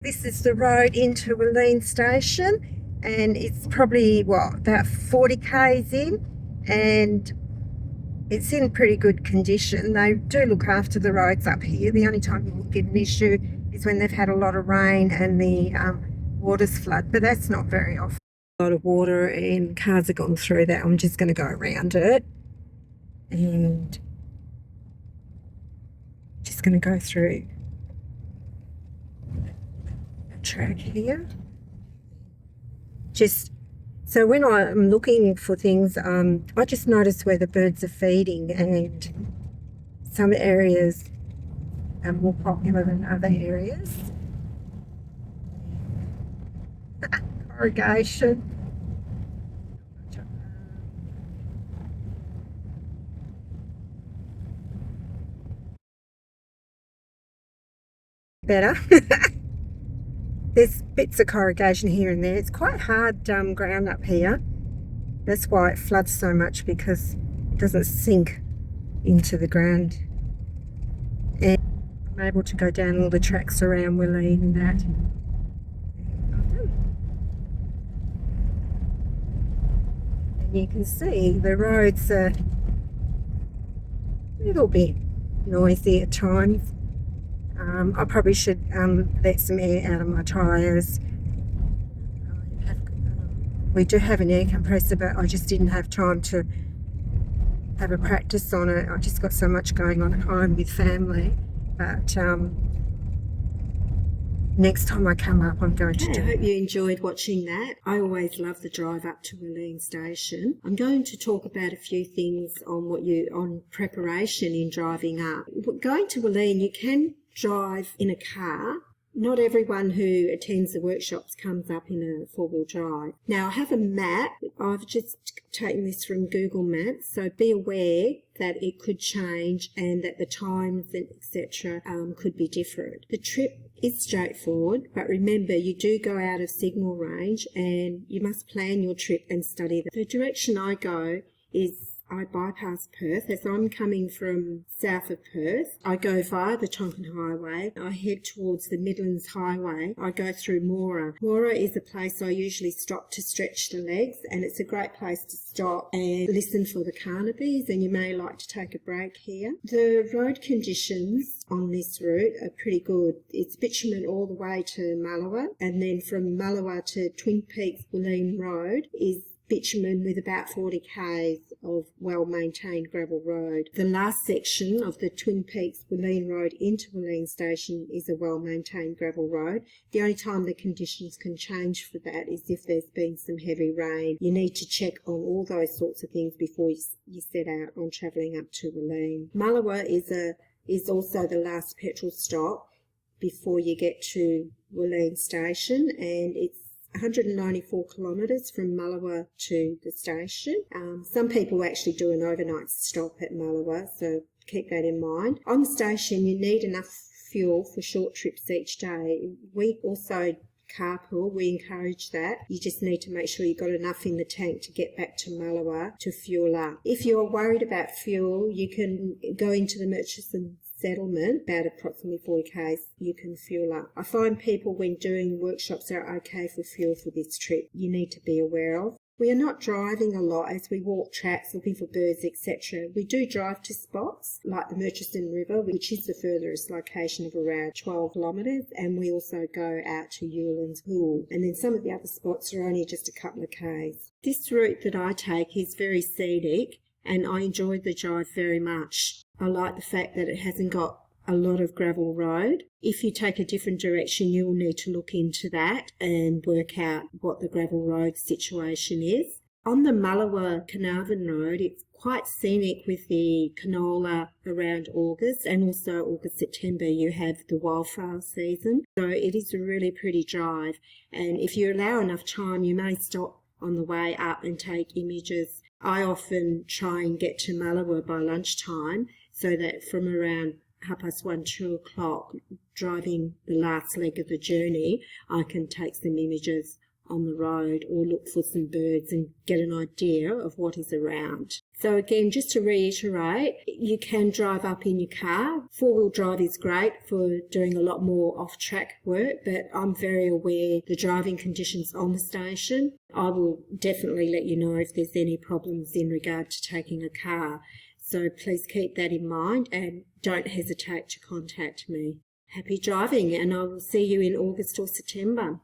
This is the road into Wooleen Station, and it's probably, about 40 k's in, and it's in pretty good condition. They do look after the roads up here. The only time you will get an issue is when they've had a lot of rain and the waters flood, but that's not very often. A lot of water and cars have gone through that. I'm just going to go around it and just going to go through track here. Just so when I'm looking for things, I just notice where the birds are feeding, and some areas are more popular than other areas. Corrugation. Better. There's bits of corrugation here and there. It's quite hard ground up here. That's why it floods so much, because it doesn't sink into the ground. And I'm able to go down all the tracks around Wooleen and that. And you can see the roads are a little bit noisy at times. I probably should let some air out of my tyres. We do have an air compressor, but I just didn't have time to have a practice on it. I just got so much going on at home with family. But next time I come up, I'm going to do it. I hope you enjoyed watching that. I always love the drive up to Wooleen Station. I'm going to talk about a few things on preparation in driving up. Going to Wooleen, you can drive in a car. Not everyone who attends the workshops comes up in a four-wheel drive. Now, I have a map. I've just taken this from Google Maps, so be aware that it could change and that the times, etc., could be different. The trip is straightforward, but remember, you do go out of signal range and you must plan your trip and study them. The direction I go is I bypass Perth. As I'm coming from south of Perth, I go via the Tonkin Highway. I head towards the Midlands Highway. I go through Moora. Moora is a place I usually stop to stretch the legs, and it's a great place to stop and listen for the carnabies, and you may like to take a break here. The road conditions on this route are pretty good. It's bitumen all the way to Mullawa, and then from Mullawa to Twin Peaks Wooleen Road is bitumen with about 40 k's of well-maintained gravel road. The last section of the Twin Peaks Wooleen Road into Wooleen Station is a well-maintained gravel road. The only time the conditions can change for that is if there's been some heavy rain. You need to check on all those sorts of things before you set out on travelling up to Wooleen. Mullawa is also the last petrol stop before you get to Wooleen Station, and it's 194 kilometres from Mullawa to the station. Some people actually do an overnight stop at Mullawa, so keep that in mind. On the station, you need enough fuel for short trips each day. We also carpool, we encourage that. You just need to make sure you've got enough in the tank to get back to Mullawa to fuel up. If you're worried about fuel, you can go into the Murchison settlement, about approximately 40 k's, you can fuel up. I find people when doing workshops are okay for fuel for this trip. You need to be aware of. We are not driving a lot as we walk tracks looking for birds, etc. We do drive to spots like the Murchison River, which is the furthest location of around 12 kilometres, and we also go out to Ewlands Pool, and then some of the other spots are only just a couple of k's. This route that I take is very scenic, and I enjoy the drive very much. I like the fact that it hasn't got a lot of gravel road. If you take a different direction, you will need to look into that and work out what the gravel road situation is. On the Mullawa-Carnarvon Road, it's quite scenic with the canola around August, and also August-September you have the wildflower season. So it is a really pretty drive, and if you allow enough time, you may stop on the way up and take images. I often try and get to Mullawa by lunchtime, so that from around 1:30, 2 o'clock, driving the last leg of the journey, I can take some images on the road or look for some birds and get an idea of what is around. So again, just to reiterate, you can drive up in your car. Four-wheel drive is great for doing a lot more off-track work, but I'm very aware the driving conditions on the station. I will definitely let you know if there's any problems in regard to taking a car. So please keep that in mind and don't hesitate to contact me. Happy driving, and I will see you in August or September.